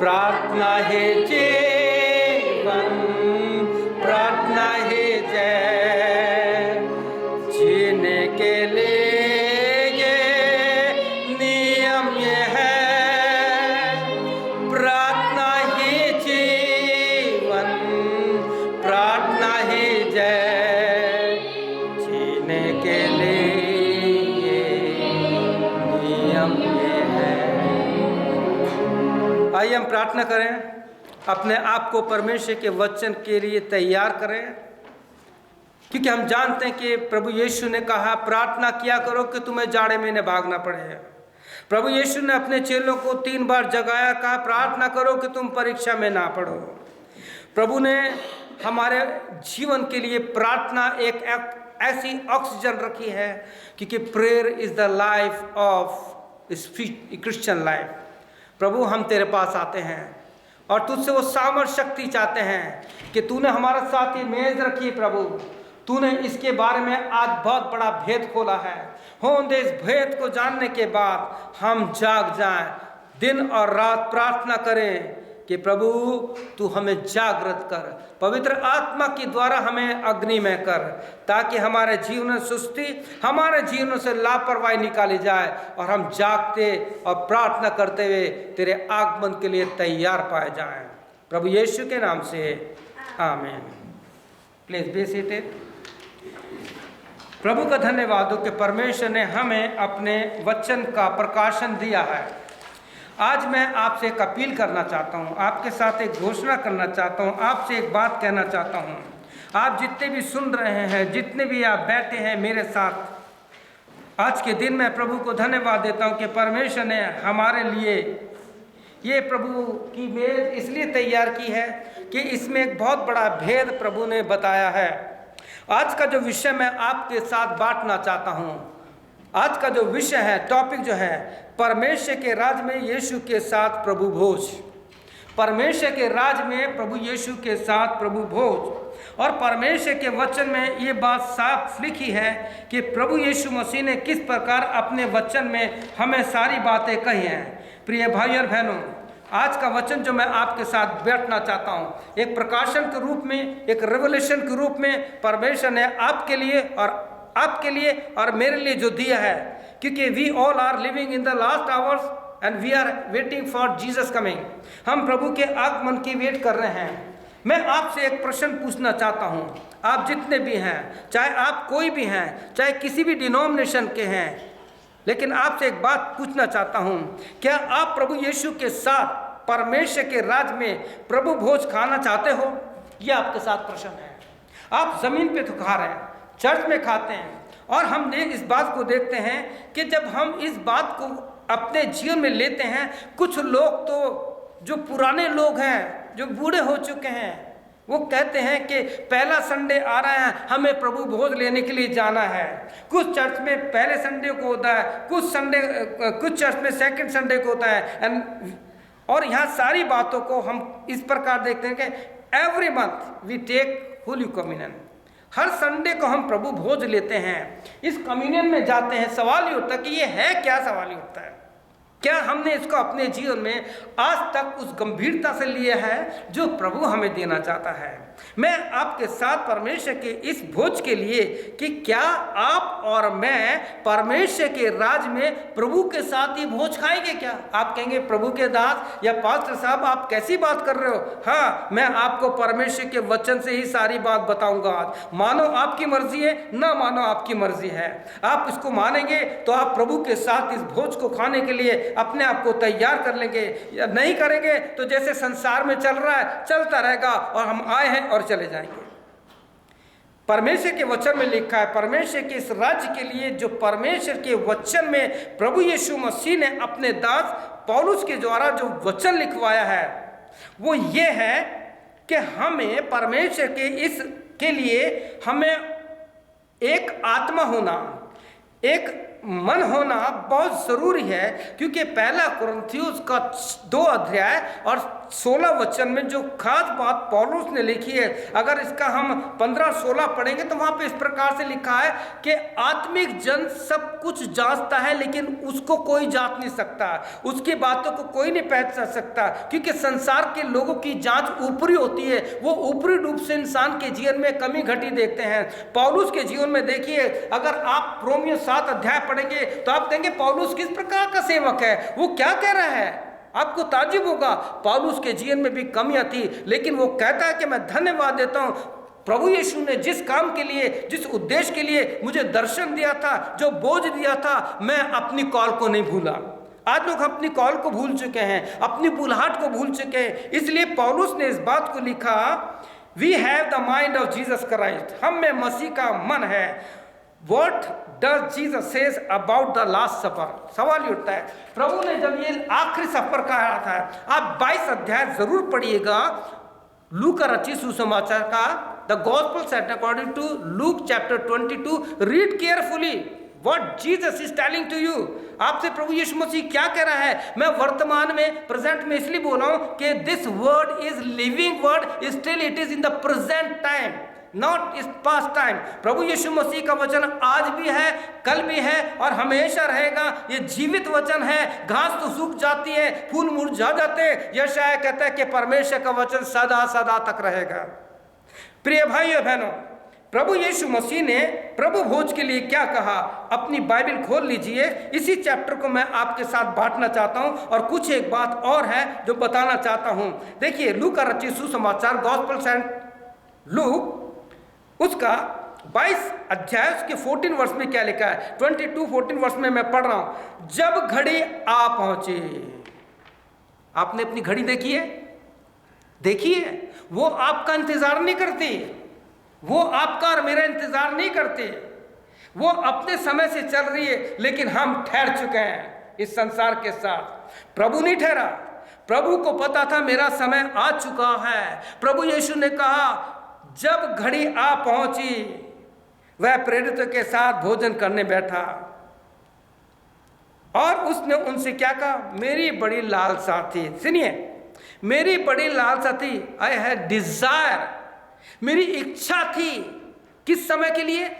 प्रार्थना है जीवन, प्रार्थना है जय, जीने के लिए ये नियम ये है। प्रार्थना ही जीवन, प्रार्थना ही जय, जीने के लिए ये नियम ये है। आइए हम प्रार्थना करें, अपने आप को परमेश्वर के वचन के लिए तैयार करें, क्योंकि हम जानते हैं कि प्रभु यीशु ने कहा प्रार्थना किया करो कि तुम्हें जाड़े में न भागना पड़े। प्रभु यीशु ने अपने चेलों को 3 बार जगाया, कहा प्रार्थना करो कि तुम परीक्षा में ना पड़ो। प्रभु ने हमारे जीवन के लिए प्रार्थना एक ऐसी ऑक्सीजन रखी है, क्योंकि prayer is the life of Christian life. प्रभु हम तेरे पास आते हैं और तुझसे वो सामर्थ्य शक्ति चाहते हैं कि तूने हमारे साथ ये मेज रखी है। प्रभु तूने इसके बारे में आज बहुत बड़ा भेद खोला है। होंदे इस भेद को जानने के बाद हम जाग जाएं, दिन और रात प्रार्थना करें कि प्रभु तू हमें जागृत कर, पवित्र आत्मा के द्वारा हमें अग्निमय कर, ताकि हमारे जीवन में सुस्ती, हमारे जीवन से लापरवाही निकाली जाए और हम जागते और प्रार्थना करते हुए तेरे आगमन के लिए तैयार पाए जाएं। प्रभु यीशु के नाम से आमीन। Please be seated. प्रभु का धन्यवाद हो कि परमेश्वर ने हमें अपने वचन का प्रकाशन दिया है। आज मैं आपसे एक अपील करना चाहता हूँ, आपके साथ एक घोषणा करना चाहता हूँ, आपसे एक बात कहना चाहता हूँ। आप जितने भी सुन रहे हैं, जितने भी आप बैठे हैं मेरे साथ, आज के दिन मैं प्रभु को धन्यवाद देता हूँ कि परमेश्वर ने हमारे लिए ये प्रभु की मेज इसलिए तैयार की है कि इसमें एक बहुत बड़ा भेद प्रभु ने बताया है। आज का जो विषय मैं आपके साथ बांटना चाहता हूँ, आज का जो विषय है, टॉपिक जो है, परमेश्वर के राज में यीशु के साथ प्रभु भोज। परमेश्वर के राज में प्रभु यीशु के साथ प्रभु भोज। और परमेश्वर के वचन में ये बात साफ लिखी है कि प्रभु यीशु मसीह ने किस प्रकार अपने वचन में हमें सारी बातें कही हैं। प्रिय भाई और बहनों, आज का वचन जो मैं आपके साथ बैठना चाहता हूँ, एक प्रकाशन के रूप में, एक रेवलेशन के रूप में परमेश्वर ने आपके लिए और मेरे लिए जो दिया है, क्योंकि we all are living in the last hours and we are waiting for Jesus coming. हम प्रभु के आगमन की वेट कर रहे हैं। मैं आपसे एक प्रश्न पूछना चाहता हूँ, आप जितने भी हैं, चाहे आप कोई भी हैं, चाहे किसी भी डिनोमिनेशन के हैं, लेकिन आपसे एक बात पूछना चाहता हूँ, क्या आप प्रभु यीशु के साथ परमेश्वर के राज में प्रभु भोज खाना चाहते हो? यह आपके साथ प्रश्न है। आप जमीन पे तो खा रहे हैं, चर्च में खाते हैं, और हम इस बात को देखते हैं कि जब हम इस बात को अपने जीवन में लेते हैं, कुछ लोग तो जो पुराने लोग हैं, जो बूढ़े हो चुके हैं, वो कहते हैं कि पहला संडे आ रहा है, हमें प्रभु भोज लेने के लिए जाना है। कुछ चर्च में पहले संडे को होता है, कुछ चर्च में सेकंड संडे को होता है। और यहाँ सारी बातों को हम इस प्रकार देखते हैं कि every month we take holy communion. हर संडे को हम प्रभु भोज लेते हैं, इस कम्युनियन में जाते हैं। सवाल ये उठता है कि ये है क्या? सवाल ये उठता है, क्या हमने इसको अपने जीवन में आज तक उस गंभीरता से लिया है जो प्रभु हमें देना चाहता है? मैं आपके साथ परमेश्वर के इस भोज के लिए कि क्या आप और मैं परमेश्वर के राज में प्रभु के साथ ही भोज खाएंगे क्या? आप कहेंगे प्रभु के दास या पास्टर साहब आप कैसी बात कर रहे हो? हाँ, मैं आपको परमेश्वर के वचन से ही सारी बात बताऊंगा आज। मानो आपकी मर्जी है, ना मानो आपकी मर्जी है। आप इसको मानेंगे तो आप प्रभु के साथ इस भोज को खाने के लिए अपने आप को तैयार कर लेंगे, या नहीं करेंगे तो जैसे संसार में चल रहा है चलता रहेगा और हम आए हैं और चले जाएंगे। परमेश्वर के वचन में लिखा है, परमेश्वर के इस राज्य के लिए जो परमेश्वर के वचन में प्रभु यीशु मसीह ने अपने दास पौलुस के द्वारा जो वचन लिखवाया है, वो ये है कि हमें परमेश्वर के इसके लिए हमें एक आत्मा होना, एक मन होना बहुत ज़रूरी है, क्योंकि पहला कुरिन्थियों का 2 अध्याय और 16 वचन में जो खास बात पौलुस ने लिखी है, अगर इसका हम 15-16 पढ़ेंगे तो वहाँ पे इस प्रकार से लिखा है कि आत्मिक जन सब कुछ जांचता है, लेकिन उसको कोई जांच नहीं सकता, उसकी बातों को कोई नहीं पहचान सकता, क्योंकि संसार के लोगों की जांच ऊपरी होती है। वो ऊपरी रूप से इंसान के जीवन में कमी घटी देखते हैं। पौलुस के जीवन में देखिए, अगर आप रोमियो 7 अध्याय पढ़ेंगे तो आप देखेंगे पौलुस किस प्रकार का सेवक है, वो क्या कह रहा है, आपको ताज्जुब होगा। पौलुस के जीवन में भी कमियां थी, लेकिन वो कहता है कि मैं धन्यवाद देता हूं, प्रभु यीशु ने जिस काम के लिए, जिस उद्देश्य के लिए मुझे दर्शन दिया था, जो बोझ दिया था, मैं अपनी कॉल को नहीं भूला। आज लोग अपनी कॉल को भूल चुके हैं, अपनी बुलाहट को भूल चुके हैं। इसलिए पौलुस ने इस बात को लिखा, we have the mind of Jesus Christ, हम में मसीह का मन है। What does Jesus says about the last supper? सवाल ये उठता है, प्रभु ने जब ये आखिरी सफर कहा था, आप 22 अध्याय जरूर पढ़िएगा लूक का रचित सुसमाचार का, the gospel set according to Luke chapter 22, read carefully what Jesus is telling to you. आपसे प्रभु यीशु मसीह क्या कह रहा है। मैं वर्तमान में, प्रेजेंट में इसलिए बोल रहा हूं कि this word is living word, still it is in the present time, not इस पास्ट टाइम। प्रभु यीशु मसीह का वचन आज भी है, कल भी है और हमेशा रहेगा। ये जीवित वचन है। घास तो सूख जाती है, फूल मुरझा जाते हैं, यशायाह कहता है कि परमेश्वर का वचन सदा सदा तक रहेगा। प्रिय भाइयों बहनों, प्रभु यीशु मसीह ने प्रभु भोज के लिए क्या कहा, अपनी बाइबल खोल लीजिए। इसी चैप्टर को मैं आपके साथ बांटना चाहता हूं और कुछ एक बात और है जो बताना चाहता हूं। देखिए लूक का रचित सुसमाचार, गॉस्पेल सेंट लूक, उसका 22 अध्याय उसके 14 वर्ष में क्या लिखा है, 22-14 वर्ष में मैं पढ़ रहा हूं। जब घड़ी आ पहुंचे, आपने अपनी घड़ी देखी है? देखिए, वो आपका इंतजार नहीं करती, वो आपका और मेरा इंतजार नहीं करते, वो अपने समय से चल रही है, लेकिन हम ठहर चुके हैं इस संसार के साथ। प्रभु नहीं ठहरा, प्रभु को पता था मेरा समय आ चुका है। प्रभु यीशु ने कहा, जब घड़ी आ पहुंची, वह प्रेरितों के साथ भोजन करने बैठा और उसने उनसे क्या कहा, मेरी बड़ी लालसा थी। सुनिए, मेरी बड़ी लालसा थी, आई हैड डिजायर, मेरी इच्छा थी। किस समय के लिए?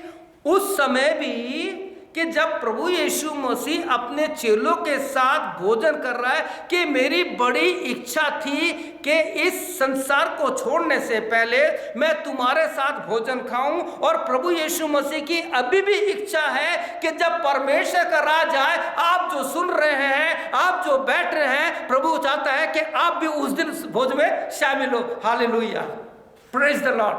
उस समय भी कि जब प्रभु यीशु मसीह अपने चेलों के साथ भोजन कर रहा है, कि मेरी बड़ी इच्छा थी कि इस संसार को छोड़ने से पहले मैं तुम्हारे साथ भोजन खाऊं। और प्रभु यीशु मसीह की अभी भी इच्छा है कि जब परमेश्वर का राज आए, आप जो सुन रहे हैं, आप जो बैठ रहे हैं, प्रभु चाहता है कि आप भी उस दिन भोज में शामिल हो। हालेलुया, प्रेज द लॉर्ड,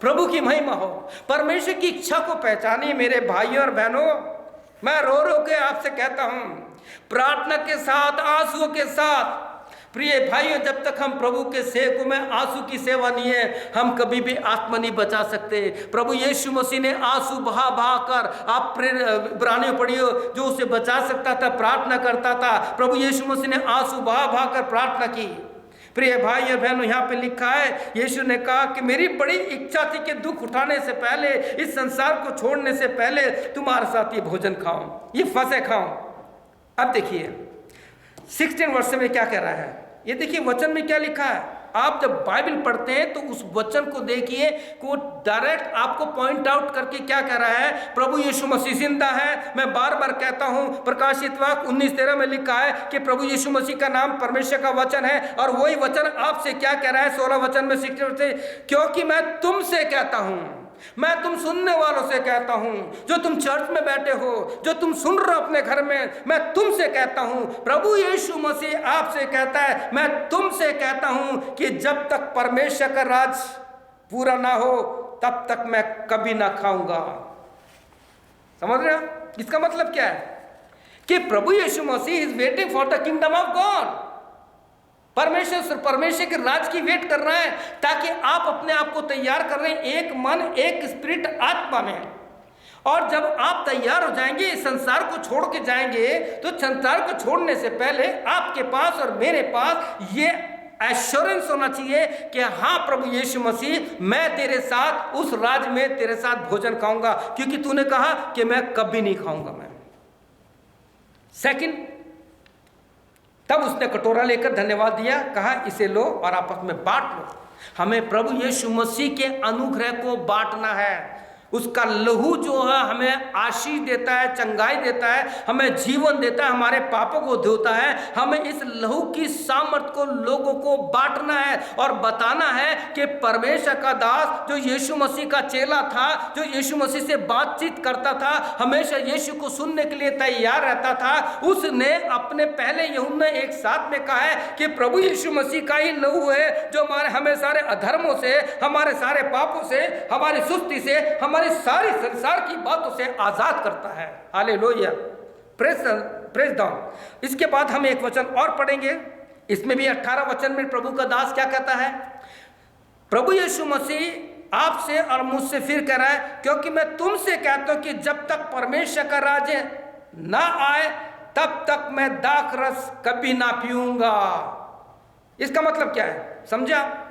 प्रभु की महिमा हो। परमेश्वर की इच्छा को पहचानिए मेरे भाइयों और बहनों। मैं रो रो के आपसे कहता हूं, प्रार्थना के साथ, आंसुओं के साथ। प्रिय भाइयों, जब तक हम प्रभु के सेवकों में आंसू की सेवा नहीं है, हम कभी भी आत्मा नहीं बचा सकते। प्रभु यीशु मसीह ने आंसू बहा बहा कर, आप इब्रानियों पढ़ियो, जो उसे बचा सकता था प्रार्थना करता था। प्रभु यीशु मसीह ने आंसू बहा बहा कर प्रार्थना की। प्रिय भाई और बहनों, यहाँ पे लिखा है, यीशु ने कहा कि मेरी बड़ी इच्छा थी कि दुख उठाने से पहले, इस संसार को छोड़ने से पहले तुम्हारे साथ ये भोजन खाऊं, ये फसे खाऊं। अब देखिए 16 वर्ष में क्या कह रहा है, ये देखिए वचन में क्या लिखा है। आप जब बाइबल पढ़ते हैं तो उस वचन को देखिए कि वो डायरेक्ट आपको पॉइंट आउट करके क्या कह रहा है, प्रभु यीशु मसीह जिंदा है। मैं बार बार कहता हूं, प्रकाशित वाक्य 19:13 में लिखा है कि प्रभु यीशु मसीह का नाम परमेश्वर का वचन है। और वही वचन आपसे क्या कह रहा है 16 वचन में 16 से, क्योंकि मैं तुमसे कहता हूं, मैं तुम सुनने वालों से कहता हूं, जो तुम चर्च में बैठे हो, जो तुम सुन रहे हो अपने घर में, मैं तुमसे कहता हूं, प्रभु यीशु मसीह आपसे कहता है, मैं तुमसे कहता हूं कि जब तक परमेश्वर का राज पूरा ना हो तब तक मैं कभी ना खाऊंगा। समझ रहे हो? इसका मतलब क्या है कि प्रभु Yeshu Masih is waiting for the kingdom of God. परमेश्वर के राज की वेट कर रहा है, ताकि आप अपने आप को तैयार कर रहे हैं एक मन, एक स्पिरिट, आत्मा में। और जब आप तैयार हो जाएंगे, इस संसार को छोड़ के जाएंगे, तो संसार को छोड़ने से पहले आपके पास और मेरे पास ये एश्योरेंस होना चाहिए कि हाँ प्रभु यीशु मसीह, मैं तेरे साथ उस राज में तेरे साथ भोजन खाऊंगा, क्योंकि तूने कहा कि मैं कभी नहीं खाऊंगा। सेकंड, तब उसने कटोरा लेकर धन्यवाद दिया, कहा इसे लो और आपस में बांट लो। हमें प्रभु यीशु मसीह के अनुग्रह को बांटना है। उसका लहू जो है हमें आशीष देता है, चंगाई देता है, हमें जीवन देता है, हमारे पापों को धोता है। हमें इस लहू की सामर्थ को लोगों को बांटना है और बताना है कि परमेश्वर का दास जो यीशु मसीह का चेला था, जो यीशु मसीह से बातचीत करता था, हमेशा यीशु को सुनने के लिए तैयार रहता था, उसने अपने पहले यूहन्ना 1:7 में कहा है कि प्रभु यीशु मसीह का ही लहू है जो हमें सारे अधर्मों से, हमारे सारे पापों से, हमारी सुस्ती से, हमारी सारी संसार की बातों से आजाद करता है। Hallelujah, praise God. इसके बाद हम एक वचन और पढ़ेंगे, इसमें भी 18 वचन में प्रभु का दास क्या कहता है। प्रभु यीशु मसीह आपसे और मुझसे फिर कह रहा है, क्योंकि मैं तुमसे कहता हूं कि जब तक परमेश्वर का राज्य ना आए तब तक मैं दाखरस कभी ना पीऊंगा। इसका मतलब क्या है, समझा?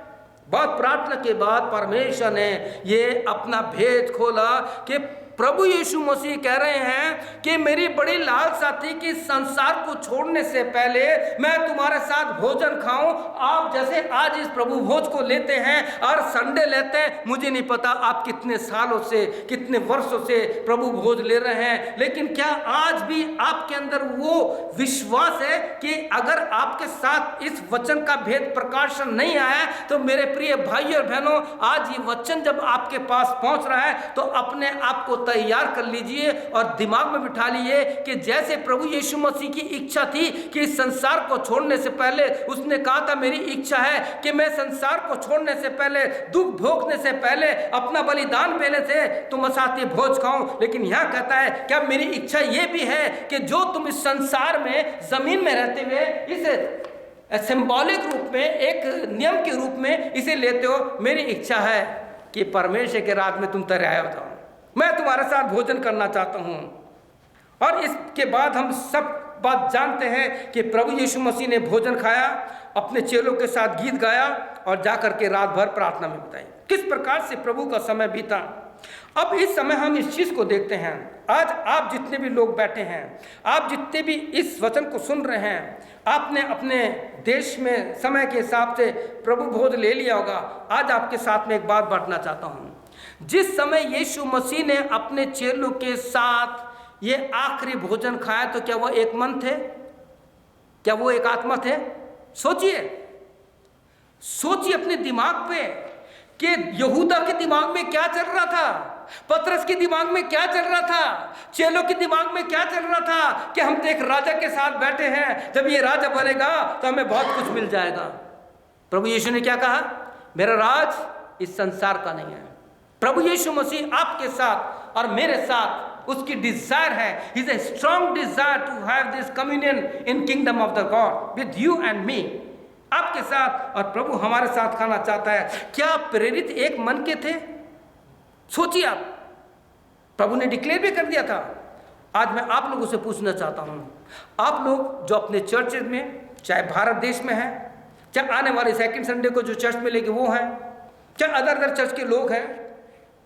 बहुत प्रार्थना के बाद परमेश्वर ने ये अपना भेद खोला कि प्रभु यीशु मसीह कह रहे हैं कि मेरी बड़ी लालसा थी कि संसार को छोड़ने से पहले मैं तुम्हारे साथ भोजन खाऊं। आप जैसे आज इस प्रभु भोज को लेते हैं और संडे लेते हैं, मुझे नहीं पता आप कितने सालों से, कितने वर्षों से प्रभु भोज ले रहे हैं, लेकिन क्या आज भी आपके अंदर वो विश्वास है कि अगर आपके साथ इस वचन का भेद प्रकाशन नहीं आया तो मेरे प्रिय भाई और बहनों, आज ये वचन जब आपके पास पहुंच रहा है तो अपने आप को तैयार कर लीजिए और दिमाग में बिठा लीजिए कि जैसे प्रभु यीशु मसीह की इच्छा थी कि इस संसार को छोड़ने से पहले उसने कहा था, मेरी इच्छा है कि मैं संसार को छोड़ने से पहले, दुख भोगने से पहले, अपना बलिदान देने से तुम साथ ये भोज खाऊं। लेकिन यहां कहता है क्या मेरी इच्छा ये भी है कि जो तुम इस संसार में जमीन में रहते हुए इस सिंबॉलिक रूप में, एक नियम के रूप में इसे लेते हो, मेरी इच्छा है कि परमेश्वर के रात में तुम तैयार हो जाओ, मैं तुम्हारे साथ भोजन करना चाहता हूं। और इसके बाद हम सब बात जानते हैं कि प्रभु यीशु मसीह ने भोजन खाया, अपने चेलों के साथ गीत गाया और जाकर के रात भर प्रार्थना में बिताई। किस प्रकार से प्रभु का समय बीता। अब इस समय हम इस चीज को देखते हैं। आज आप जितने भी लोग बैठे हैं, आप जितने भी इस वचन को सुन रहे हैं, आपने अपने देश में समय के हिसाब से प्रभु भोज ले लिया होगा। आज आपके साथ में एक बात बांटना चाहता हूं। जिस समय यीशु मसीह ने अपने चेलों के साथ ये आखिरी भोजन खाया तो क्या वो एक मन थे? क्या वो एक आत्मा थे? सोचिए अपने दिमाग पे कि यहूदा के दिमाग में क्या चल रहा था, पतरस के दिमाग में क्या चल रहा था, चेलों के दिमाग में क्या चल रहा था कि हम तो एक राजा के साथ बैठे हैं, जब ये राजा बनेगा तो हमें बहुत कुछ मिल जाएगा। प्रभु यीशु ने क्या कहा? मेरा राज इस संसार का नहीं है। प्रभु यीशु मसीह आपके साथ और मेरे साथ, उसकी डिजायर है, is a strong desire to have this communion in kingdom of the God with you and me, आपके साथ, और प्रभु हमारे साथ खाना चाहता है। क्या प्रेरित एक मन के थे? सोचिए आप, प्रभु ने डिक्लेयर भी कर दिया था। आज मैं आप लोगों से पूछना चाहता हूं, आप लोग जो अपने चर्चेज में, चाहे भारत देश में है, चाहे आने वाले सेकंड संडे को जो चर्च में लेंगे वो हैं, चाहे अदर चर्च के लोग हैं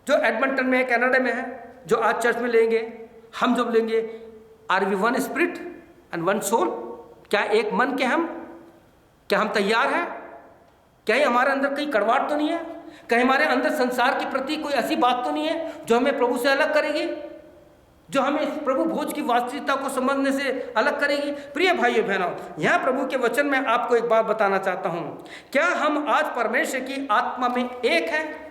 जो एडमंटन में है, कनाडा में है, जो आज चर्च में लेंगे, हम जब लेंगे, are we one spirit and one soul? क्या एक मन के हम? क्या हम तैयार हैं? क्या हमारे अंदर कहीं कड़वाहट तो नहीं है? कहीं हमारे अंदर संसार के प्रति कोई ऐसी बात तो नहीं है जो हमें प्रभु से अलग करेगी, जो हमें इस प्रभु भोज की वास्तविकता को समझने से अलग करेगी? प्रिय भाइयों बहनों, यहाँ प्रभु के वचन में आपको एक बात बताना चाहता हूँ। क्या हम आज परमेश्वर की आत्मा में एक हैं?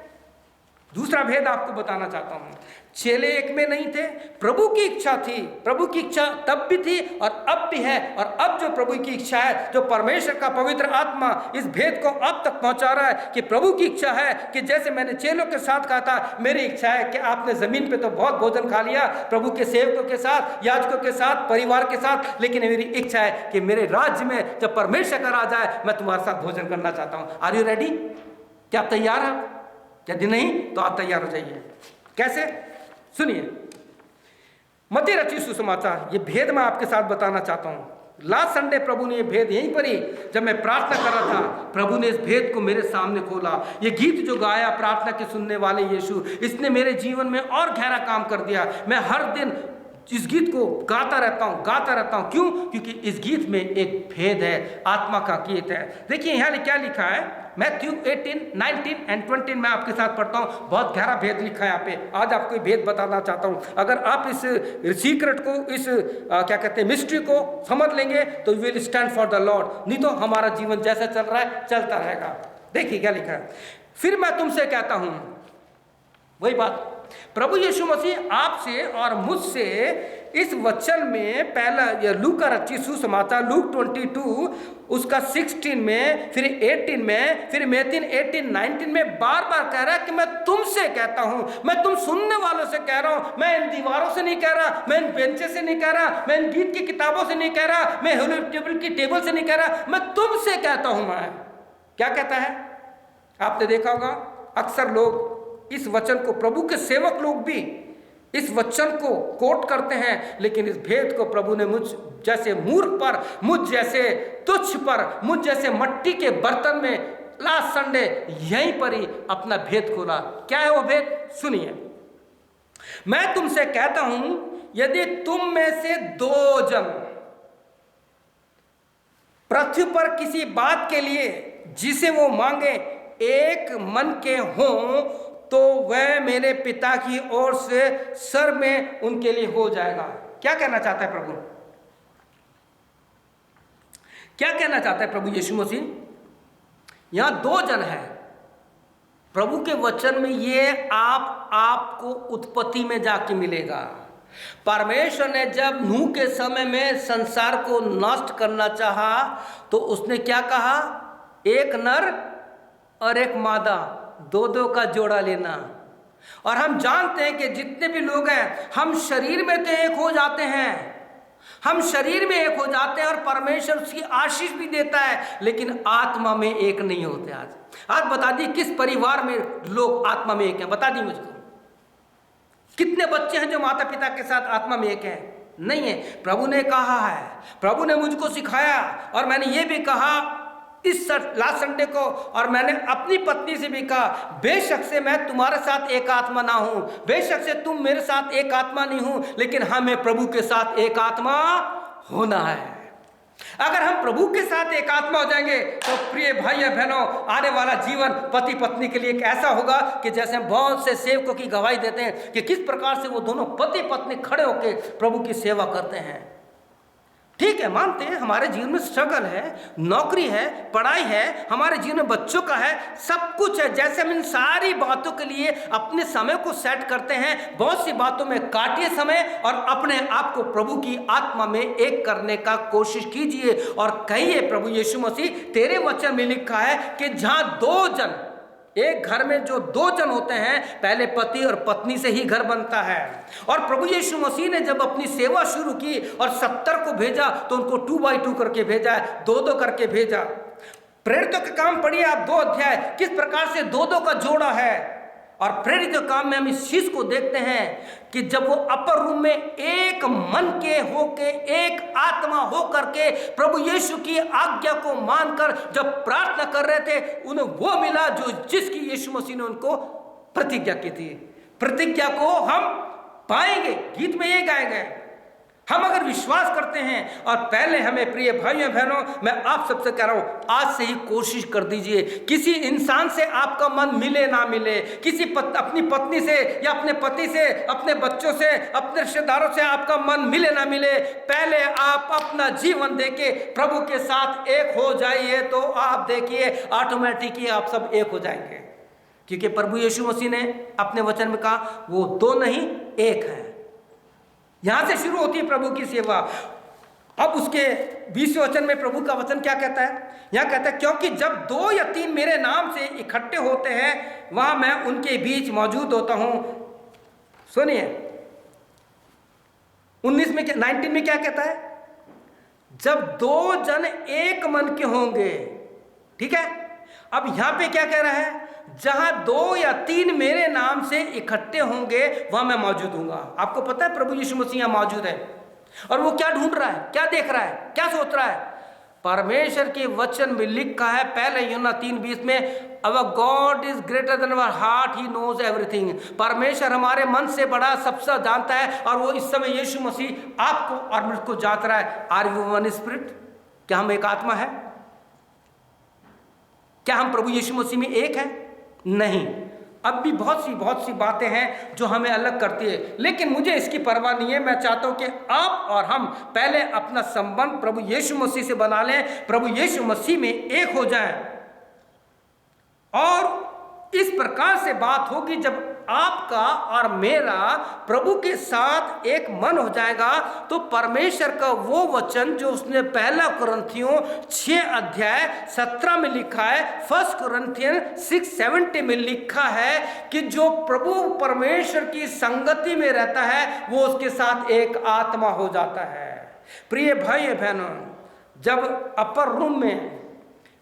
दूसरा भेद आपको बताना चाहता हूं। चेले एक में नहीं थे, प्रभु की इच्छा थी, प्रभु की इच्छा तब भी थी और अब भी है, और अब जो प्रभु की इच्छा है, जो परमेश्वर का पवित्र आत्मा इस भेद को अब तक पहुंचा रहा है कि प्रभु की इच्छा है कि जैसे मैंने चेलों के साथ कहा था, मेरी इच्छा है कि आपने जमीन पे तो बहुत भोजन खा लिया प्रभु के सेवकों के साथ, याजकों के साथ, परिवार के साथ, लेकिन मेरी इच्छा है कि मेरे राज्य में जब परमेश्वर का राज आए, मैं तुम्हारे साथ भोजन करना चाहता हूं। Are you ready? क्या आप तैयार हैं? यदि नहीं तो आप तैयार हो जाइए। कैसे? सुनिए, मत्ती रचित सुसमाचार, ये भेद मैं आपके साथ बताना चाहता हूं। लास्ट संडे प्रभु ने ये भेद यहीं पर ही, जब मैं प्रार्थना कर रहा था, प्रभु ने इस भेद को मेरे सामने खोला। ये गीत जो गाया, प्रार्थना के सुनने वाले यीशु, इसने मेरे जीवन में और गहरा काम कर दिया। मैं हर दिन इस गीत को गाता रहता हूँ। क्यों? क्योंकि इस गीत में एक भेद है, आत्मा का गीत है। देखिए यहाँ क्या लिखा है, मैथ्यू 18, 19 एंड 20 मैं आपके साथ पढ़ता हूँ। बहुत गहरा भेद लिखा है यहाँ पे। आज आपको ये भेद बताना चाहता हूँ। अगर आप इस सीक्रेट को, इस क्या कहते हैं, मिस्ट्री को समझ लेंगे तो you will stand for the Lord, नहीं तो हमारा जीवन जैसा चल रहा है चलता रहेगा। देखिए क्या लिखा है, फिर मैं तुमसे कहता हूँ, वही बात, प्रभु यीशु मसीह आपसे और मुझसे इस वचन में, पहला ये लूक का रचित सुसमाचार लूक 22 उसका 16 में, फिर 18 में, फिर मैथ्यू 18, 19 में बार बार कह रहा है कि मैं तुमसे कहता हूं, मैं तुम सुनने वालों से कह रहा हूं। मैं इन दीवारों से नहीं कह रहा, मैं इन बेंचेस से नहीं कह रहा, मैं इन गीत की किताबों से नहीं कह रहा, मैं होली टेबल की टेबल से नहीं कह रहा, मैं तुमसे कहता हूं। मैं क्या कहता है? आपने देखा होगा अक्सर लोग इस वचन को, प्रभु के सेवक लोग भी इस वचन को कोट करते हैं, लेकिन इस भेद को प्रभु ने मुझ जैसे मूर्ख पर, मुझ जैसे तुच्छ पर, मुझ जैसे मट्टी के बर्तन में लास्ट संडे यहीं पर ही अपना भेद खोला। क्या है वो भेद? सुनिए, मैं तुमसे कहता हूं, यदि तुम में से 2 जन पृथ्वी पर किसी बात के लिए जिसे वो मांगे एक मन के हों, तो वह मेरे पिता की ओर से सर में उनके लिए हो जाएगा। क्या कहना चाहता है प्रभु? क्या कहना चाहता है प्रभु यीशु मसीह? यहां 2 जन है। प्रभु के वचन में ये आपको उत्पत्ति में जाके मिलेगा। परमेश्वर ने जब नूह के समय में संसार को नष्ट करना चाहा तो उसने क्या कहा? एक नर और एक मादा, 2 का जोड़ा लेना। और हम जानते हैं कि जितने भी लोग हैं, हम शरीर में तो एक हो जाते हैं, हम शरीर में एक हो जाते हैं और परमेश्वर उसकी आशीष भी देता है, लेकिन आत्मा में एक नहीं होते। आज बता दी किस परिवार में लोग आत्मा में एक हैं? बता दी मुझको। कितने बच्चे हैं जो माता पिता के साथ आत्मा में एक हैं? नहीं है। प्रभु ने कहा है, प्रभु ने मुझको सिखाया, और मैंने ये भी कहा इस लास्ट संडे को, और मैंने अपनी पत्नी से भी कहा, बेशक से मैं तुम्हारे साथ एक आत्मा ना हूं, बेशक से तुम मेरे साथ एक आत्मा नहीं हूं, लेकिन हमें प्रभु के साथ एक आत्मा होना है। अगर हम प्रभु के साथ एक आत्मा हो जाएंगे तो प्रिय भाइयों बहनों, आने वाला जीवन पति पत्नी के लिए एक ऐसा होगा कि जैसे हम बहुत से सेवकों की गवाही देते हैं कि किस प्रकार से वो दोनों पति पत्नी खड़े होकर प्रभु की सेवा करते हैं। ठीक है, मानते हैं हमारे जीवन में स्ट्रगल है, नौकरी है, पढ़ाई है, हमारे जीवन में बच्चों का है, सब कुछ है। जैसे हम इन सारी बातों के लिए अपने समय को सेट करते हैं, बहुत सी बातों में काटिए समय और अपने आप को प्रभु की आत्मा में एक करने का कोशिश कीजिए और कहिए, प्रभु यीशु मसीह तेरे वचन में लिखा है कि जहां 2 जन, एक घर में जो 2 जन होते हैं, पहले पति और पत्नी से ही घर बनता है। और प्रभु यीशु मसीह ने जब अपनी सेवा शुरू की और 70 को भेजा तो उनको 2 by 2 करके भेजा है, 2 करके भेजा। प्रेरितों के काम पढ़िए आप 2 अध्याय, किस प्रकार से 2 का जोड़ा है। और प्रेरित काम में हम इस चीज को देखते हैं कि जब वो अपर रूम में एक मन के होके, एक आत्मा हो करके प्रभु यीशु की आज्ञा को मानकर जब प्रार्थना कर रहे थे, उन्हें वो मिला जो जिसकी यीशु मसीह ने उनको प्रतिज्ञा की थी। प्रतिज्ञा को हम पाएंगे, गीत में ये गाए गए। हम अगर विश्वास करते हैं, और पहले हमें प्रिय भाइयों बहनों, मैं आप सबसे कह रहा हूं, आज से ही कोशिश कर दीजिए। किसी इंसान से आपका मन मिले ना मिले, किसी अपनी पत्नी से या अपने पति से, अपने बच्चों से, अपने रिश्तेदारों से आपका मन मिले ना मिले, पहले आप अपना जीवन देके प्रभु के साथ एक हो जाइए, तो आप देखिए ऑटोमेटिकली आप सब एक हो जाएंगे। क्योंकि प्रभु यीशु मसीह ने अपने वचन में कहा वो 2 नहीं 1 है। यहां से शुरू होती है प्रभु की सेवा। अब उसके 20वें वचन में प्रभु का वचन क्या कहता है? यहां कहता है, क्योंकि जब 2 या 3 मेरे नाम से इकट्ठे होते हैं, वहां मैं उनके बीच मौजूद होता हूं। सुनिए 19 में 19 में क्या कहता है? जब 2 जन एक मन के होंगे। ठीक है, अब यहां पे क्या कह रहा है? जहां 2 या 3 मेरे नाम से इकट्ठे होंगे वहां मैं मौजूद हूंगा। आपको पता है प्रभु यीशु मसीह यहां मौजूद है, और वो क्या ढूंढ रहा है, क्या देख रहा है, क्या सोच रहा है? परमेश्वर के वचन में लिखा है पहले यूहन्ना 3:20 में, our God is greater than our heart, he knows everything. परमेश्वर हमारे मन से बड़ा सबसे जानता है, और वो इस समय यीशु मसीह आपको और मुझको जांच रहा है। Are you one spirit? क्या हम एक आत्मा है? क्या हम प्रभु यीशु मसीह में एक है? नहीं। अब भी बहुत सी बातें हैं जो हमें अलग करती है, लेकिन मुझे इसकी परवाह नहीं है। मैं चाहता हूं कि आप और हम पहले अपना संबंध प्रभु यीशु मसीह से बना लें, प्रभु यीशु मसीह में एक हो जाएं, और इस प्रकार से बात होगी जब आपका और मेरा प्रभु के साथ एक मन हो जाएगा, तो परमेश्वर का वो वचन जो उसने पहला कुरिन्थियों 6:17 में लिखा है, 1 कुरिन्थियन 6:70 में लिखा है कि जो प्रभु परमेश्वर की संगति में रहता है वो उसके साथ एक आत्मा हो जाता है। प्रिय भाई बहनों, जब अपर रूम में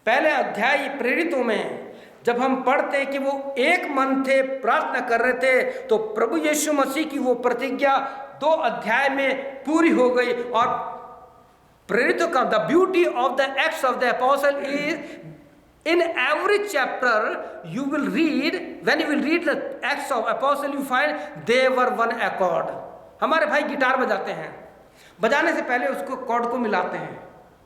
पहले अध्याय प्रेरितों में जब हम पढ़ते कि वो एक मन थे, प्रार्थना कर रहे थे, तो प्रभु यीशु मसीह की वो प्रतिज्ञा 2 अध्याय में पूरी हो गई। और प्रेरितों का the beauty of the acts of the apostle is in every chapter you will read, when you will read the acts of apostle you find they were one accord. हमारे भाई गिटार बजाते हैं, बजाने से पहले उसको कॉर्ड को मिलाते हैं,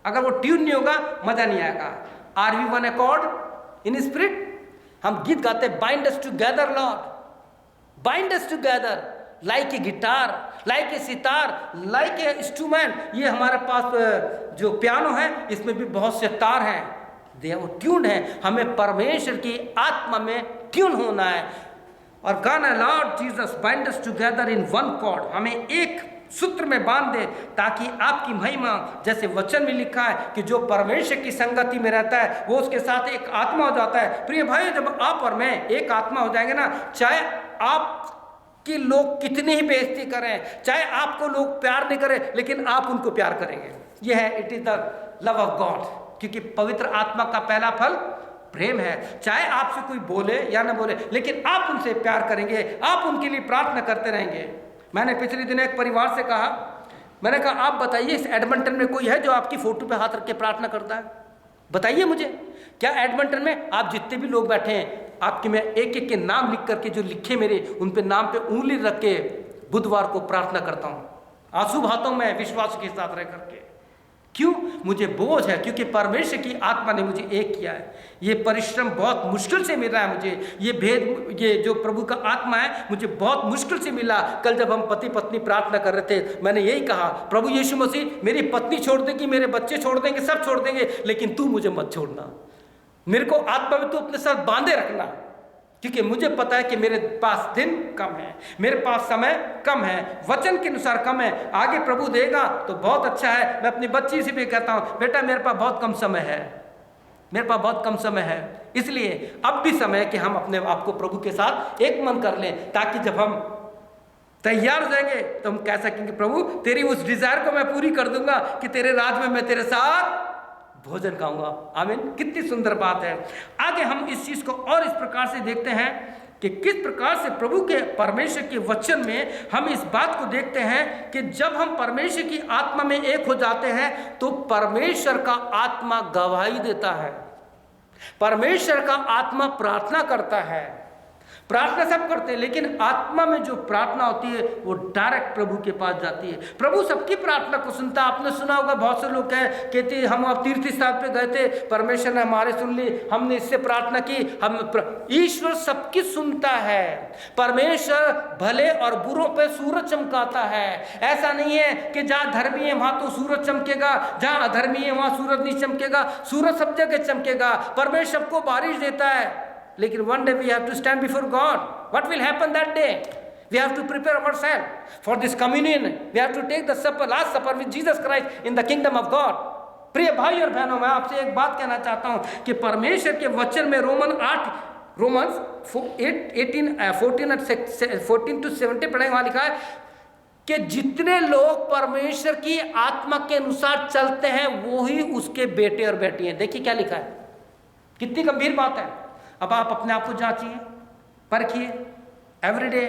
अगर वो ट्यून नहीं होगा मजा नहीं आएगा। Are we one accord in spirit? हम गीत गाते हैं, bind us together Lord, bind us together, like a guitar, like a sitar, like a instrument. ये हमारे पास जो पियानो है इसमें भी बहुत से तार हैं, दे वो ट्यून है। हमें परमेश्वर की आत्मा में ट्यून होना है और गाना Lord Jesus bind us together in one cord, हमें एक सूत्र में बांध दे, ताकि आपकी महिमा, जैसे वचन में लिखा है कि जो परमेश्वर की संगति में रहता है वो उसके साथ एक आत्मा हो जाता है। प्रिय भाई, जब आप और मैं एक आत्मा हो जाएंगे ना, चाहे आपकी लोग कितनी ही बेइज्जती करें, चाहे आपको लोग प्यार नहीं करें, लेकिन आप उनको प्यार करेंगे। यह है, it is the love of God, क्योंकि पवित्र आत्मा का पहला फल प्रेम है। चाहे आपसे कोई बोले या ना बोले, लेकिन आप उनसे प्यार करेंगे, आप उनके लिए प्रार्थना करते रहेंगे। मैंने पिछले दिन एक परिवार से कहा, मैंने कहा आप बताइए इस एडमंटन में कोई है जो आपकी फोटो पे हाथ रख के प्रार्थना करता है? बताइए मुझे। क्या एडमंटन में आप जितने भी लोग बैठे हैं, आपके मैं एक एक के नाम लिख करके जो लिखे मेरे, उन पे नाम पे उंगली रख के बुधवार को प्रार्थना करता हूँ, आंसू बहाता हूँ मैं विश्वास के साथ रह करके। क्यों? मुझे बोझ है, क्योंकि परमेश्वर की आत्मा ने मुझे एक किया है। ये परिश्रम बहुत मुश्किल से मिल रहा है मुझे, ये भेद, ये जो प्रभु का आत्मा है मुझे बहुत मुश्किल से मिला। कल जब हम पति पत्नी प्रार्थना कर रहे थे, मैंने यही कहा, प्रभु यीशु मसीह मेरी पत्नी छोड़ देगी, मेरे बच्चे छोड़ देंगे, सब छोड़ देंगे, लेकिन तू मुझे मत छोड़ना। मेरे को आत्मा में तू अपने साथ बांधे रखना, क्योंकि मुझे पता है कि मेरे पास दिन कम है, मेरे पास समय कम है, वचन के अनुसार कम है। आगे प्रभु देगा तो बहुत अच्छा है। मैं अपनी बच्ची से भी कहता हूँ, बेटा मेरे पास बहुत कम समय है, मेरे पास बहुत कम समय है, इसलिए अब भी समय है कि हम अपने आप को प्रभु के साथ एक मन कर लें, ताकि जब हम तैयार हो जाएंगे तो हम कह सकेंगे, प्रभु तेरी उस डिजायर को मैं पूरी कर दूंगा कि तेरे राज में मैं तेरे साथ भोजन खाऊंगा। आमीन। कितनी सुंदर बात है। आगे हम इस चीज को और इस प्रकार से देखते हैं कि किस प्रकार से प्रभु के परमेश्वर के वचन में हम इस बात को देखते हैं कि जब हम परमेश्वर की आत्मा में एक हो जाते हैं तो परमेश्वर का आत्मा गवाही देता है, परमेश्वर का आत्मा प्रार्थना करता है। प्रार्थना सब करते हैं, लेकिन आत्मा में जो प्रार्थना होती है वो डायरेक्ट प्रभु के पास जाती है। प्रभु सबकी प्रार्थना को सुनता। आपने सुना होगा, बहुत से लोग कहते हम अब तीर्थ स्थान पे गए थे, परमेश्वर ने हमारे सुन ली, हमने इससे प्रार्थना की। ईश्वर सबकी सुनता है। परमेश्वर भले और बुरों पे सूरज चमकाता है। ऐसा नहीं है कि जहाँ धर्मी है वहां तो सूरज चमकेगा, जहाँ अधर्मी है वहां सूरज नहीं चमकेगा। सूरज सब जगह चमकेगा। परमेश्वर सबको बारिश देता है, लेकिन one day we have to stand before God. What will happen that day? We have to prepare ourselves for this communion. We have to take the supper, last supper with Jesus Christ in the kingdom of God. प्रिय भाई और बहनों, मैं आपसे एक बात कहना चाहता हूं कि परमेश्वर के वचन में रोमन्स 14 to 17 पढ़ेंगे, वहां लिखा है कि जितने लोग परमेश्वर की आत्मा के अनुसार चलते हैं वो ही उसके बेटे और बेटियां। देखिए क्या लिखा है, कितनी गंभीर बात है। अब आप अपने आप को जांचिए, परखिए। एवरीडे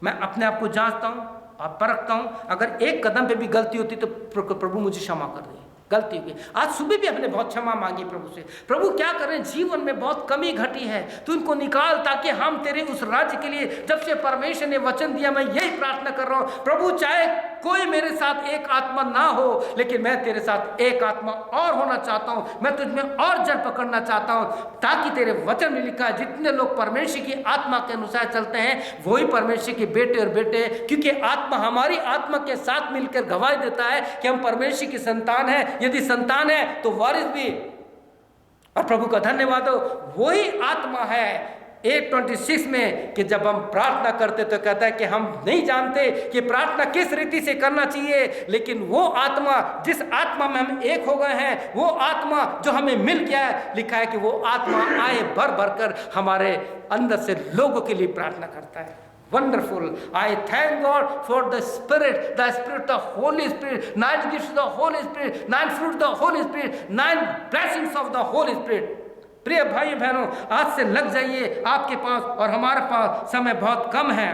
मैं अपने आप को जांचता हूँ, आप परखता हूँ। अगर एक कदम पे भी गलती होती तो प्रभु मुझे क्षमा कर दे। गलती हुई। आज सुबह भी हमने बहुत क्षमा मांगी प्रभु से, प्रभु क्या करें, जीवन में बहुत कमी घटी है, तू इनको निकाल ताकि हम तेरे उस राज्य के लिए, जब से परमेश्वर ने वचन दिया, मैं यही प्रार्थना कर रहा हूँ प्रभु, चाहे कोई मेरे साथ एक आत्मा ना हो, लेकिन मैं तेरे साथ एक आत्मा और होना चाहता हूँ, मैं तुझमें और जड़ पकड़ना चाहता हूँ, ताकि तेरे वचन में लिखा है जितने लोग परमेश्वर की आत्मा के अनुसार चलते हैं वही परमेश्वर के बेटे और बेटे, क्योंकि आत्मा हमारी आत्मा के साथ मिलकर गवाही देता है कि हम परमेश्वर की संतान है। यदि संतान है तो वारिस भी, और प्रभु का धन्यवाद हो, वही आत्मा है 8:26 में कि जब हम प्रार्थना करते तो कहता है कि हम नहीं जानते कि प्रार्थना किस रीति से करना चाहिए, लेकिन वो आत्मा, जिस आत्मा में हम एक हो गए हैं, वो आत्मा जो हमें मिल गया है, लिखा है कि वो आत्मा आए भर भर कर हमारे अंदर से लोगों के लिए प्रार्थना करता है। Wonderful. I thank God for the Spirit, the Holy Spirit, 9 gifts of the Holy Spirit, 9 fruits of the Holy Spirit, 9 blessings of the Holy Spirit. प्रिय भाई बहनों, आज से लग जाइए, आपके पास और हमारे पास समय बहुत कम है।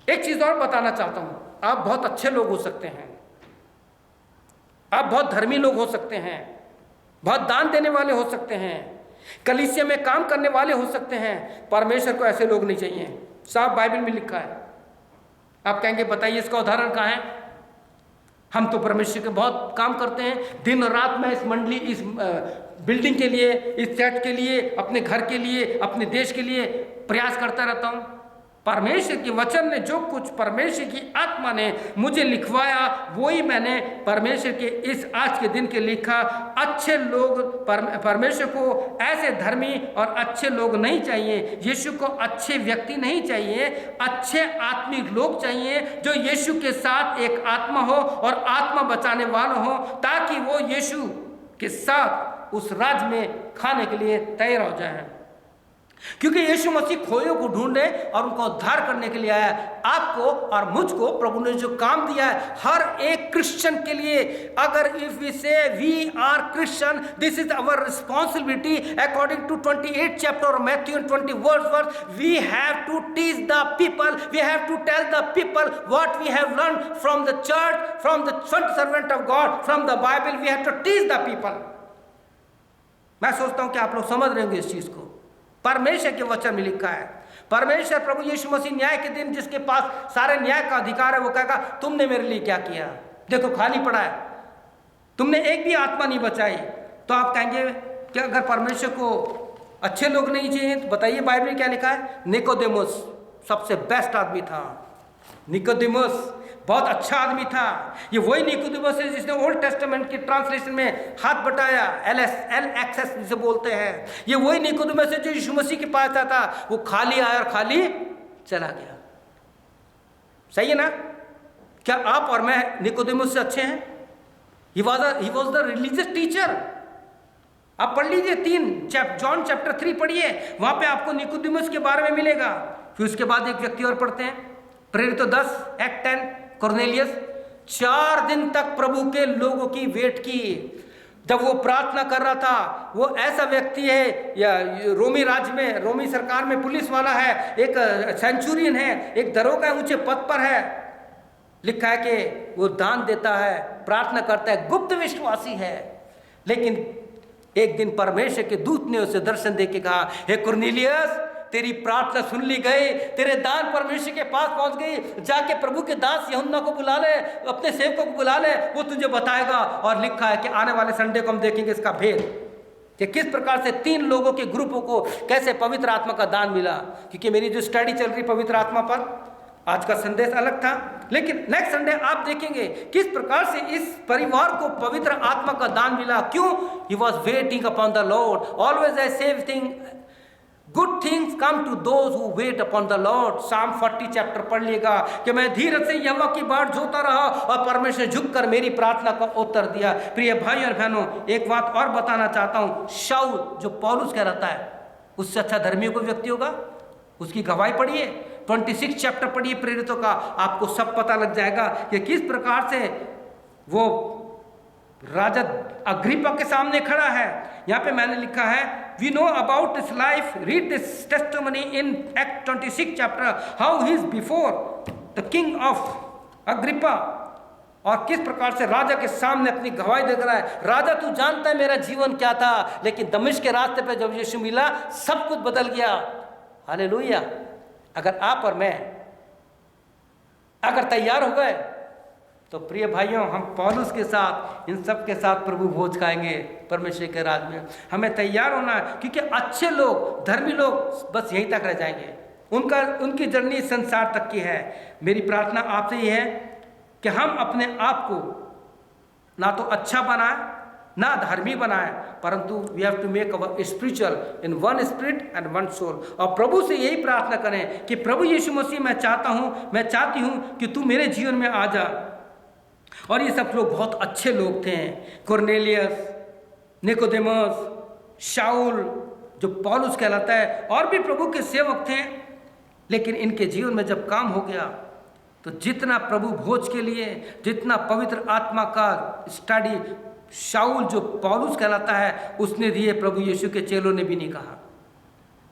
एक चीज और बताना चाहता हूं, आप बहुत अच्छे लोग हो सकते हैं, आप बहुत धर्मी लोग हो सकते हैं, बहुत दान देने वाले हो सकते हैं, कलीसिया में काम करने वाले हो सकते हैं, परमेश्वर को ऐसे लोग नहीं चाहिए। साफ बाइबल में लिखा है। आप कहेंगे बताइए इसका उदाहरण कहाँ है? हम तो परमेश्वर के बहुत काम करते हैं, दिन और रात में इस मंडली, इस बिल्डिंग के लिए, इस चर्च के लिए, अपने घर के लिए, अपने देश के लिए प्रयास करता रहता हूँ। परमेश्वर के वचन ने जो कुछ परमेश्वर की आत्मा ने मुझे लिखवाया, वही मैंने परमेश्वर के इस आज के दिन के लिखा। अच्छे लोग, परमेश्वर को ऐसे धर्मी और अच्छे लोग नहीं चाहिए, यीशु को अच्छे व्यक्ति नहीं चाहिए, अच्छे आत्मिक लोग चाहिए जो यीशु के साथ एक आत्मा हो और आत्मा बचाने वाला हो, ताकि वो यीशु के साथ उस राज्य में खाने के लिए तैयार हो जाए। क्योंकि यीशु मसीह खोयों को ढूंढने और उनको उद्धार करने के लिए आया। आपको और मुझको प्रभु ने जो काम दिया है, हर एक क्रिश्चियन के लिए, अगर if we say we are Christian, this is our responsibility according to 28 chapter of Matthew and 20 verse, we have to teach the people, we have to tell the people what we have learn from the church, from the servant of God, from the Bible, we have to teach the people. मैं सोचता हूं कि आप लोग समझ रहे होंगे इस चीज को। परमेश्वर के वचन में लिखा है, परमेश्वर प्रभु यीशु मसीह न्याय के दिन जिसके पास सारे न्याय का अधिकार है, वो कहेगा तुमने मेरे लिए क्या किया, देखो खाली पड़ा है, तुमने एक भी आत्मा नहीं बचाई। तो आप कहेंगे कि अगर परमेश्वर को अच्छे लोग नहीं चाहिए तो बताइए बाइबल में क्या लिखा है? निकोदेमुस सबसे बेस्ट आदमी था। निकोदेमुस बहुत अच्छा आदमी था। ये वही निकोदेमुस है जिसने ओल्ड टेस्टामेंट की ट्रांसलेशन में हाथ बटाया, LXS जिसे बोलते हैं। ये वही निकोदेमुस है जो यीशु मसीह के पास आता था, वो खाली आया और खाली चला गया। सही है ना? क्या आप और मैं निकोदेमुस से अच्छे हैं? He was the religious teacher। आप पढ़ लीजिए 3 जॉन चैप्टर 3 पढ़िए, वहां पे आपको निकोदेमुस के बारे में मिलेगा। फिर उसके बाद एक व्यक्ति और पढ़ते हैं, प्रेरित 10 Act 10, कॉर्नेलियस 4 दिन तक प्रभु के लोगों की वेट की। जब वो प्रार्थना कर रहा था, वो ऐसा व्यक्ति है, या रोमी राज्य में, रोमी सरकार में पुलिस वाला है, एक सेंचुरियन है, एक दरोगा ऊंचे पद पर है। लिखा है कि वो दान देता है, प्रार्थना करता है, गुप्त विश्वासी है। लेकिन एक दिन परमेश्वर के दूत ने उसे दर्शन देके कहा, हे कुरनेलियस, तेरी प्रार्थना सुन ली गई, तेरे दान परमेश्वर के पास पहुंच गई, जाके प्रभु के दास यूहन्ना को बुला ले, अपने सेवकों को बुला ले, वो तुझे बताएगा। और लिखा है कि आने वाले संडे को हम देखेंगे इसका भेद, कि किस प्रकार से 3 लोगों के ग्रुपों को कैसे पवित्र आत्मा का दान मिला। क्योंकि मेरी जो स्टडी चल रही पवित्र आत्मा पर, आज का संदेश अलग था, लेकिन नेक्स्ट संडे आप देखेंगे किस प्रकार से इस परिवार को पवित्र आत्मा का दान मिला। क्यों? He was waiting upon the Lord, always I save thing, good things come to those who wait upon the Lord. Psalm 40 chapter पढ़ लिएगा कि मैं धीरज से यहोवा की बाट जोता रहा और परमेश्वर झुककर मेरी प्रार्थना का उत्तर दिया। प्रिय भाई और बहनों, एक बात और बताना चाहता हूं, शाऊल जो पौलुस कहलाता है, उससे अच्छा धर्मियों को व्यक्ति होगा? उसकी गवाही पढ़िए, 26 चैप्टर पढ़िए प्रेरितों का, आपको सब पता लग जाएगा कि किस प्रकार से वो राजा अग्रिप्पा के सामने खड़ा है। यहाँ पे मैंने लिखा है, we know about this life, read this testimony in Act 26 chapter, how he is before the king of Agrippa और किस प्रकार से राजा के सामने अपनी गवाही दे रहा है। राजा तू जानता है मेरा जीवन क्या था, लेकिन दमिश्क के रास्ते पे जब यीशु मिला सब कुछ बदल गया। हालेलुया। अगर आप और मैं अगर तैयार हो गए तो प्रिय भाइयों, हम पौलुस के साथ, इन सब के साथ प्रभु भोज खाएंगे परमेश्वर के राज में। हमें तैयार होना है, क्योंकि अच्छे लोग, धर्मी लोग बस यहीं तक रह जाएंगे। उनकी जर्नी संसार तक की है। मेरी प्रार्थना आपसे ये है कि हम अपने आप को ना तो अच्छा बनाए ना धार्मिक बनाए, परंतु we have to make our spiritual in one spirit and one soul. और प्रभु से यही प्रार्थना करें कि प्रभु यीशु मसीह, मैं चाहती हूँ कि तू मेरे जीवन में आ जा। और ये सब लोग बहुत अच्छे लोग थे, कोर्नेलियस, निकोदेमस, शाऊल जो पौलुस कहलाता है, और भी प्रभु के सेवक थे। लेकिन इनके जीवन में जब काम हो गया तो जितना प्रभु भोज के लिए, जितना पवित्र आत्मा का स्टडी शाऊल जो पौलुस कहलाता है उसने दिए, प्रभु यीशु के चेलों ने भी नहीं कहा।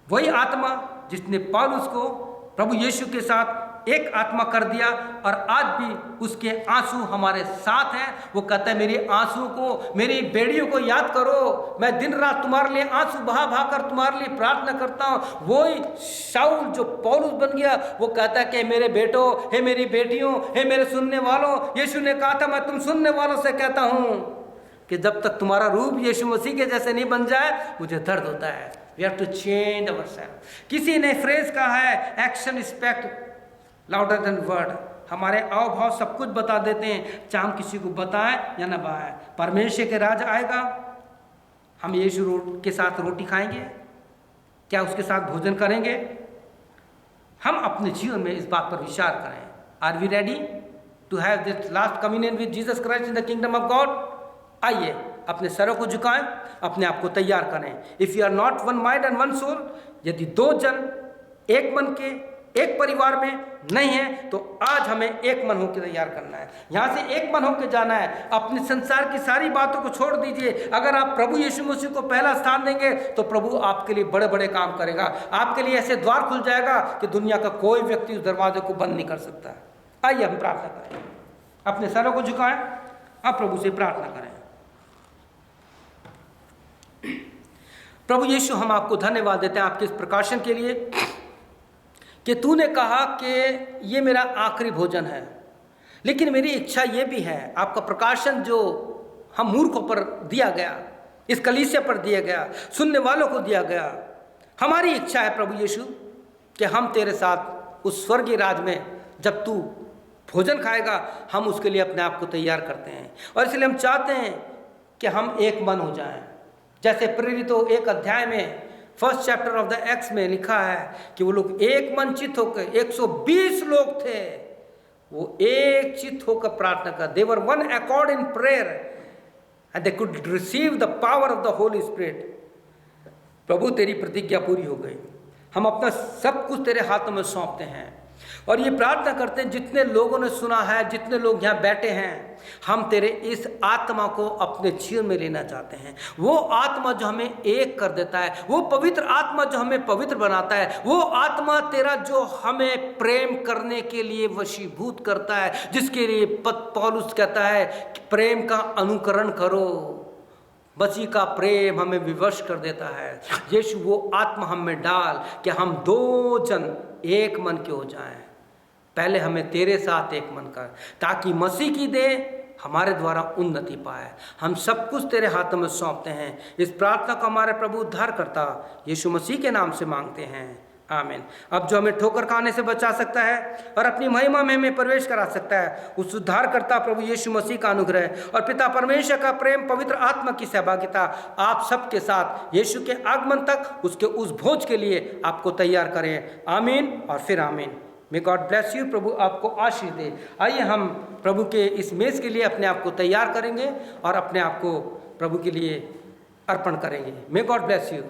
वही आत्मा जिसने पौलुस को प्रभु यीशु के साथ एक आत्मा कर दिया, और आज भी उसके आंसू हमारे साथ हैं। वो कहता है मेरी आंसू को, मेरी बेड़ियों को याद करो, मैं दिन रात तुम्हारे लिए आंसू बहा बहा कर तुम्हारे लिए प्रार्थना करता हूँ। वही शाऊल जो पौलुस बन गया, वो कहता है कि मेरे बेटों, हे मेरी बेटियों, हे मेरे सुनने वालों, यीशु ने कहा था मैं तुम सुनने वालों से कहता हूँ कि जब तक तुम्हारा रूप यीशु मसीह के जैसे नहीं बन जाए मुझे दर्द होता है। We have to change ourself. किसी ने फ्रेज कहा है, action speaks louder than word. हमारे आव भाव सब कुछ बता देते हैं, चाहे हम किसी को बताएं या ना बताएं। परमेश्वर के राज आएगा, हम यीशु के साथ रोटी खाएंगे, क्या उसके साथ भोजन करेंगे? हम अपने जीवन में इस बात पर विचार करें। Are we ready to have this last communion with Jesus Christ in the kingdom of God? आइए अपने सरों को झुकाएं, अपने आप को तैयार करें। If you are not one mind and one soul, यदि दो जन एक मन के एक परिवार में नहीं है तो आज हमें एक मन होकर तैयार करना है, यहाँ से एक मन होकर जाना है। अपने संसार की सारी बातों को छोड़ दीजिए। अगर आप प्रभु यीशु मसीह को पहला स्थान देंगे तो प्रभु आपके लिए बड़े बड़े काम करेगा। आपके लिए ऐसे द्वार खुल जाएगा कि दुनिया का कोई व्यक्ति उस दरवाजे को बंद नहीं कर सकता। आइए हम प्रार्थना करें, अपने सरों को झुकाएं, अब प्रभु से प्रार्थना करें। प्रभु यीशु, हम आपको धन्यवाद देते हैं आपके इस प्रकाशन के लिए कि तूने कहा कि ये मेरा आखिरी भोजन है। लेकिन मेरी इच्छा ये भी है, आपका प्रकाशन जो हम मूर्खों पर दिया गया, इस कलीसिया पर दिया गया, सुनने वालों को दिया गया, हमारी इच्छा है प्रभु यीशु कि हम तेरे साथ उस स्वर्गीय राज में जब तू भोजन खाएगा, हम उसके लिए अपने आप को तैयार करते हैं। और इसलिए हम चाहते हैं कि हम एक मन हो जाएं। जैसे प्रेरितों 1 अध्याय में 1 चैप्टर ऑफ द एक्ट्स में लिखा है कि वो लोग एक मन चित होकर, 120 लोग थे, वो एक चित होकर प्रार्थना कर, they were one accord in prayer and they could receive the power of the Holy Spirit. प्रभु तेरी प्रतिज्ञा पूरी हो गई, हम अपना सब कुछ तेरे हाथों में सौंपते हैं और ये प्रार्थना करते हैं जितने लोगों ने सुना है, जितने लोग यहाँ बैठे हैं, हम तेरे इस आत्मा को अपने जीवन में लेना चाहते हैं। वो आत्मा जो हमें एक कर देता है, वो पवित्र आत्मा जो हमें पवित्र बनाता है, वो आत्मा तेरा जो हमें प्रेम करने के लिए वशीभूत करता है, जिसके लिए पौलुस कहता है कि प्रेम का अनुकरण करो। मसीह का प्रेम हमें विवश कर देता है। यीशु वो आत्मा हम में डाल कि हम 2 जन एक मन के हो जाएं। पहले हमें तेरे साथ एक मन कर, ताकि मसीह की देह हमारे द्वारा उन्नति पाए। हम सब कुछ तेरे हाथों में सौंपते हैं। इस प्रार्थना को हमारे प्रभु उद्धारकर्ता यीशु मसीह के नाम से मांगते हैं, आमीन। अब जो हमें ठोकर खाने से बचा सकता है और अपनी महिमा में हमें प्रवेश करा सकता है, उस उद्धारकर्ता प्रभु यीशु मसीह का अनुग्रह और पिता परमेश्वर का प्रेम, पवित्र आत्मा की सहभागिता आप सबके साथ यीशु के आगमन तक उसके उस भोज के लिए आपको तैयार करें, आमीन और फिर आमीन। May God bless you. प्रभु आपको आशीष दे। आइए हम प्रभु के इस मेज़ के लिए अपने आप को तैयार करेंगे और अपने आप को प्रभु के लिए अर्पण करेंगे। मे गॉड ब्लेस यू।